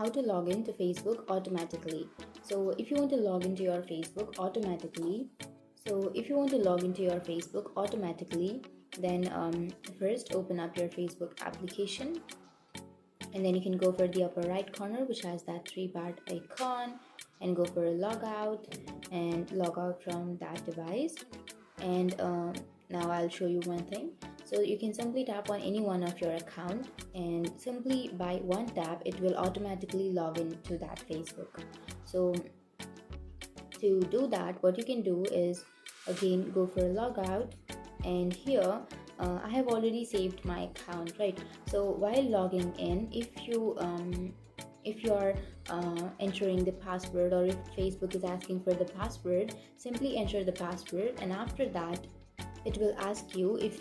how to log in to Facebook automatically. So if you want to log into your Facebook automatically, then first open up your Facebook application, and then you can go for the upper right corner which has that three-bar icon, and go for a logout and log out from that device. And now I'll show you one thing. So you can simply tap on any one of your account, and simply by one tap it will automatically log into that Facebook. So to do that, what you can do is again go for a logout, and here I have already saved my account, right? So while logging in, if you're entering the password, or if Facebook is asking for the password, simply enter the password, and after that it will ask you if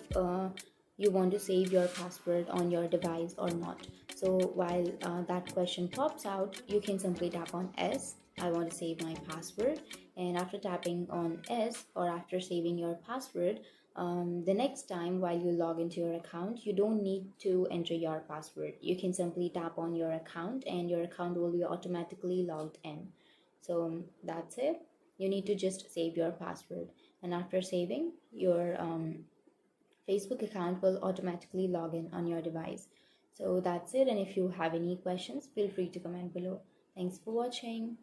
you want to save your password on your device or not. So while that question pops out, you can simply tap on S, I want to save my password. And after tapping on S, or after saving your password, the next time while you log into your account, you don't need to enter your password. You can simply tap on your account and your account will be automatically logged in. So that's it. You need to just save your password, and after saving, your Facebook account will automatically log in on your device. So that's it, and if you have any questions, feel free to comment below. Thanks for watching.